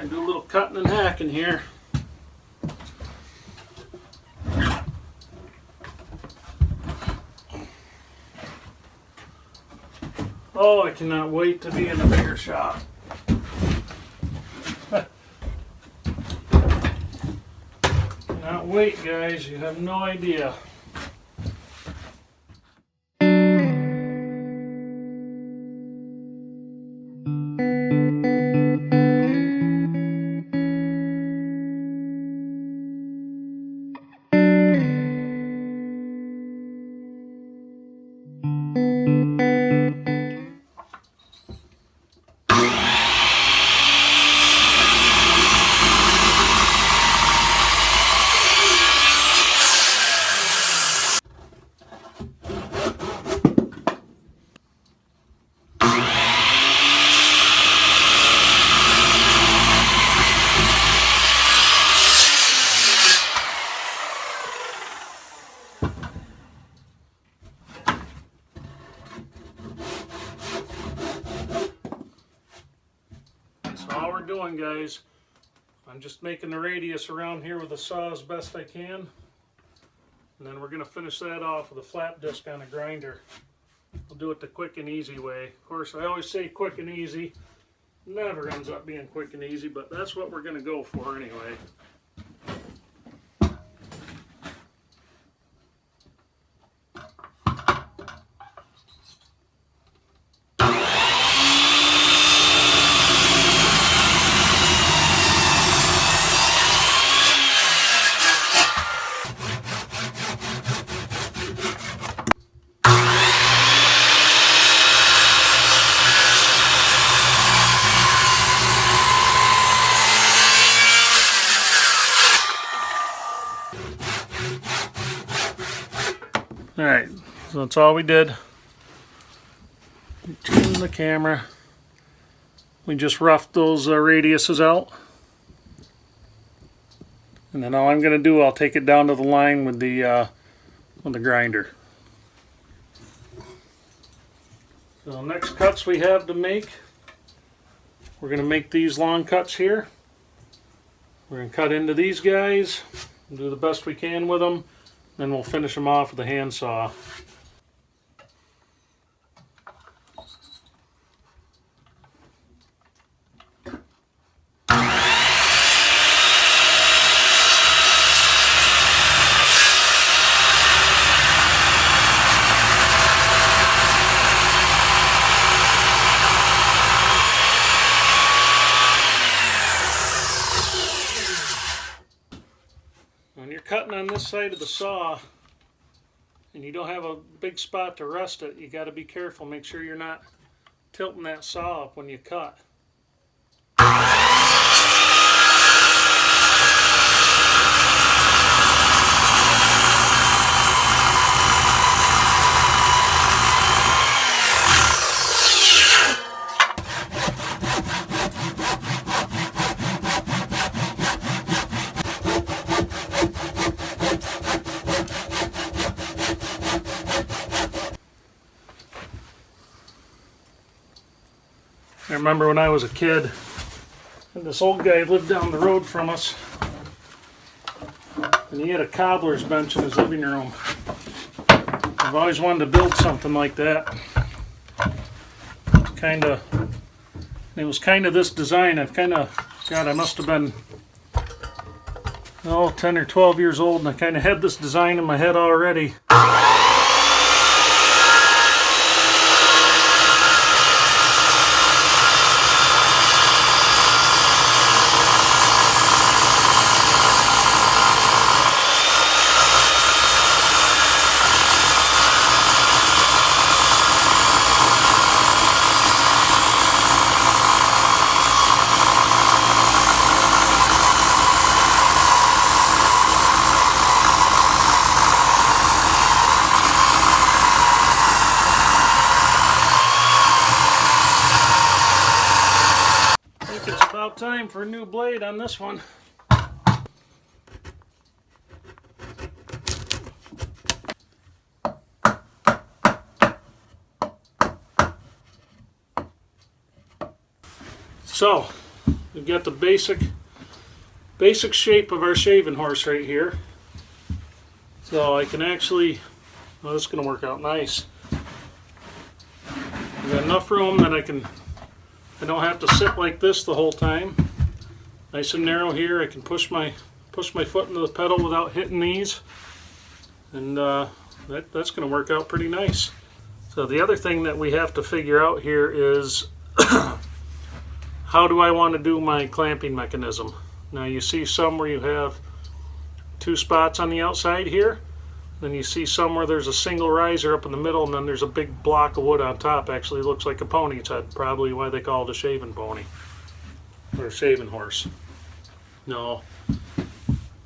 Gonna do a little cutting and hacking here. Oh, I cannot wait to be in a bigger shop. Cannot wait, guys. You have no idea. All we're doing, guys, I'm just making the radius around here with the saw as best I can, and then we're going to finish that off with a flat disc on a grinder. We'll do it the quick and easy way. Of course, I always say quick and easy. Never ends up being quick and easy, but that's what we're going to go for anyway. Alright, so that's all we did. Turn the camera. We just roughed those radiuses out. And then all I'm going to do, I'll take it down to the line with the grinder. So next cuts we have to make, we're going to make these long cuts here. We're going to cut into these guys, and do the best we can with them. Then we'll finish them off with a handsaw. When you're cutting on this side of the saw and you don't have a big spot to rest it, you got to be careful. Make sure you're not tilting that saw up when you cut. I remember when I was a kid, and this old guy lived down the road from us, and he had a cobbler's bench in his living room. I've always wanted to build something like that. It was kind of this design. I must have been 10 or 12 years old, and I kind of had this design in my head already. About time for a new blade on this one. So we've got the basic shape of our shaving horse right here. So I can actually, well, this is going to work out nice. I've got enough room that I don't have to sit like this the whole time. Nice and narrow here. I can push my foot into the pedal without hitting these, and that's going to work out pretty nice. So the other thing that we have to figure out here is how do I want to do my clamping mechanism. Now you see some where you have 2 spots on the outside here, then you see some where there's a single riser up in the middle, and then there's a big block of wood on top. Actually looks like a pony's head, probably why they call it a shaving pony or a shaving horse. No,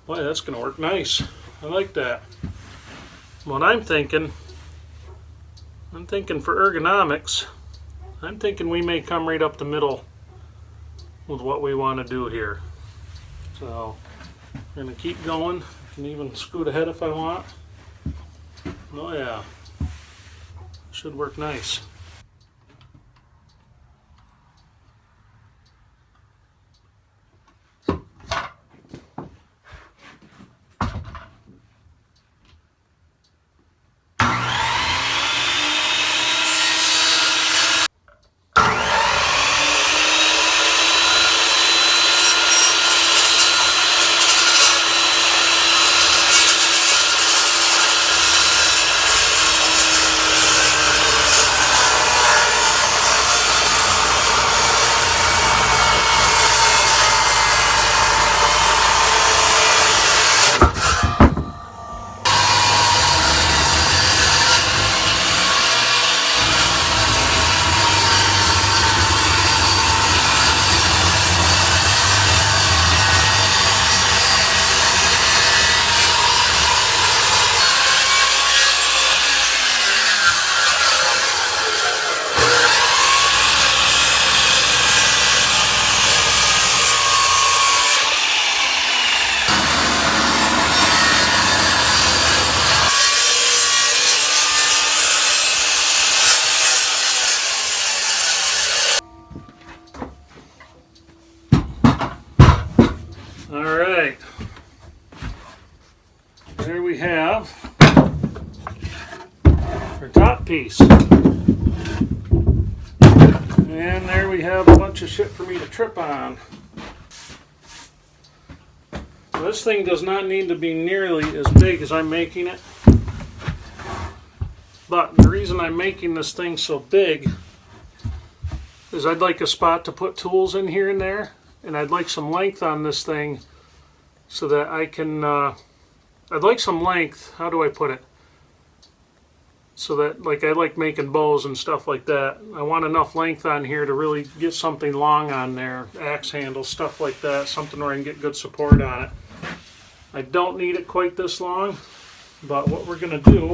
boy, that's going to work nice. I like that. What I'm thinking for ergonomics, I'm thinking we may come right up the middle with what we want to do here. So I'm going to keep going. I can even scoot ahead if I want. Oh yeah, should work nice. Alright, there we have our top piece. And there we have a bunch of shit for me to trip on. So this thing does not need to be nearly as big as I'm making it. But the reason I'm making this thing so big is I'd like a spot to put tools in here and there. And I'd like some length on this thing so that I can, I'd like some length, how do I put it? So that, like, I like making bows and stuff like that. I want enough length on here to really get something long on there, axe handles, stuff like that, something where I can get good support on it. I don't need it quite this long, but what we're going to do,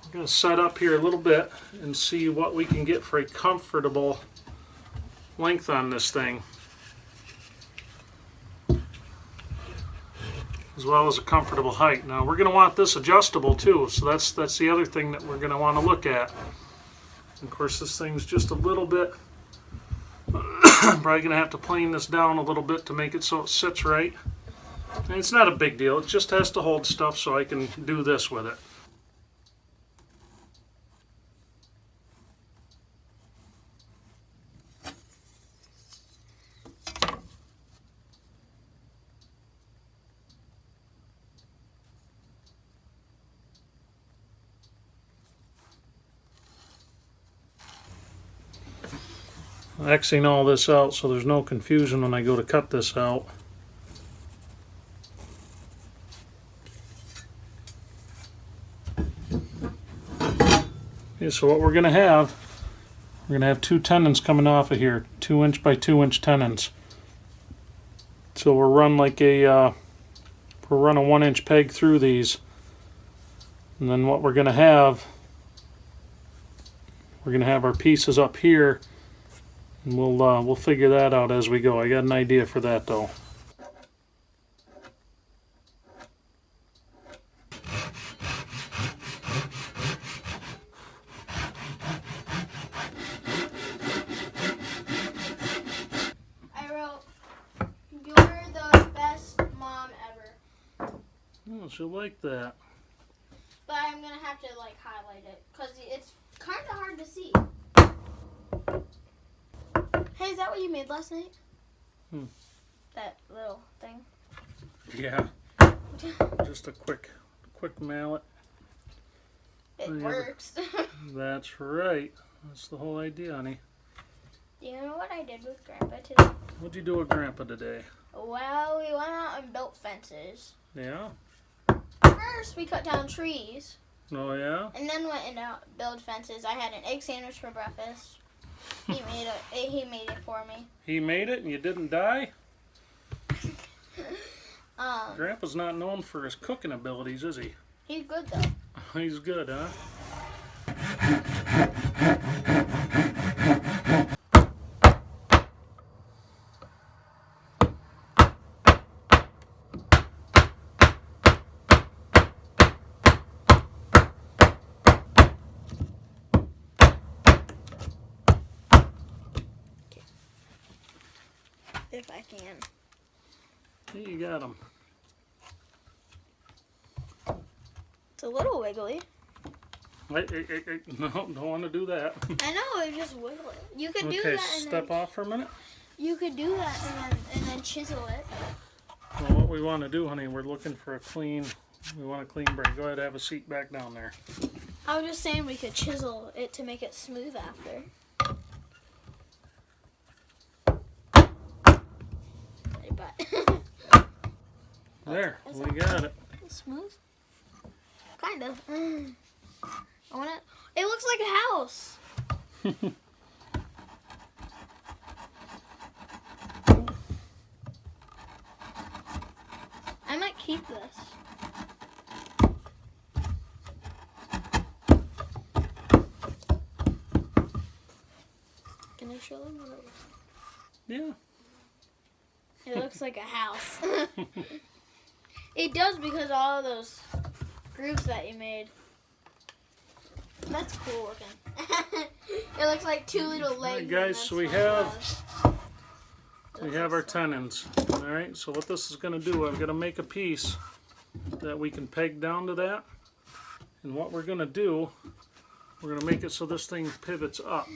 we're going to set up here a little bit and see what we can get for a comfortable length on this thing, as well as a comfortable height. Now we're going to want this adjustable too, so that's the other thing that we're going to want to look at. And of course this thing's just a little bit I'm probably going to have to plane this down a little bit to make it so it sits right. And it's not a big deal, it just has to hold stuff so I can do this with it. Xing all this out so there's no confusion when I go to cut this out. Okay, so what we're going to have 2 tenons coming off of here, 2" by 2" tenons. So we'll run like a 1" peg through these, and then what we're going to have our pieces up here. And we'll figure that out as we go. I got an idea for that though. I Oh, she'll like that. But I'm gonna have to like highlight it because it's kind of hard to see. Hey, is that what you made last night? That little thing. Yeah. Just a quick mallet. It works. That's right. That's the whole idea, honey. Do you know what I did with Grandpa today? What'd you do with Grandpa today? Well, we went out and built fences. Yeah? First, we cut down trees. Oh, yeah? And then went and built fences. I had an egg sandwich for breakfast. He made it for me. He made it and you didn't die? Grandpa's not known for his cooking abilities, is he? He's good though. He's good, huh? If I can. Yeah, you got him. It's a little wiggly. Hey, no, don't want to do that. I know, it just wiggle it. You could do Okay, that and step off for a minute. You could do that and then chisel it. Well, what we want to do, honey, we're looking for a clean, we want a clean break. Go ahead, have a seat back down there. I was just saying we could chisel it to make it smooth after. There, we got it. Smooth? Kind of. I want it. It looks like a house. I might keep this. Can I show them what it looks like? Yeah. It looks like a house. It does because of all of those grooves that you made. That's cool looking. It looks like two little legs. Alright guys, so we have our tenons. Alright, so what this is going to do, I'm going to make a piece that we can peg down to that. And what we're going to do, we're going to make it so this thing pivots up.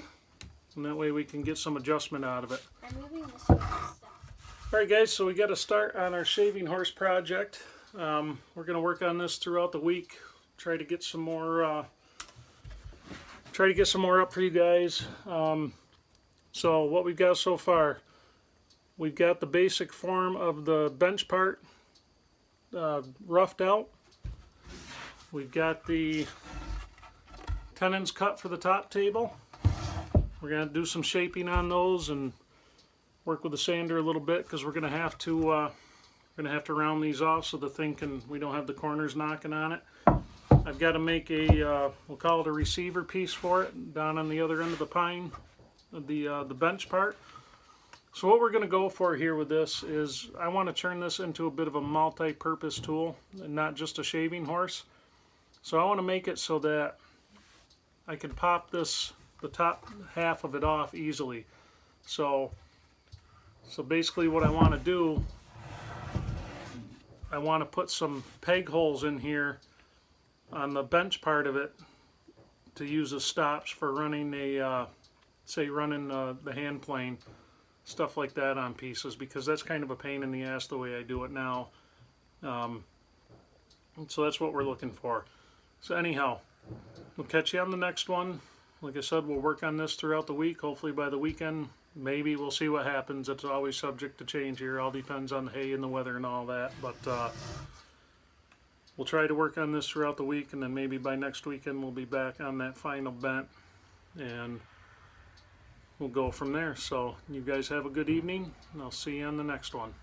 And that way we can get some adjustment out of it. I'm moving this way. Alright guys, so we got to start on our shaving horse project. We're going to work on this throughout the week. Try to get some more up for you guys. So what we've got so far, we've got the basic form of the bench part roughed out. We've got the tenons cut for the top table. We're going to do some shaping on those and work with the sander a little bit because we're going to have to round these off so the thing we don't have the corners knocking on it. I've got to make a we'll call it a receiver piece for it down on the other end of the pine, the bench part. So what we're going to go for here with this is I want to turn this into a bit of a multi-purpose tool and not just a shaving horse. So I want to make it so that I can pop the top half of it off easily. So basically what I want to do, I want to put some peg holes in here on the bench part of it to use as stops for running the hand plane, stuff like that on pieces, because that's kind of a pain in the ass the way I do it now. So that's what we're looking for. So anyhow, we'll catch you on the next one. Like I said, we'll work on this throughout the week. Hopefully by the weekend, maybe we'll see what happens. It's always subject to change here. All depends on the hay and the weather and all that. But we'll try to work on this throughout the week, and then maybe by next weekend we'll be back on that final bent, and we'll go from there. So you guys have a good evening, and I'll see you on the next one.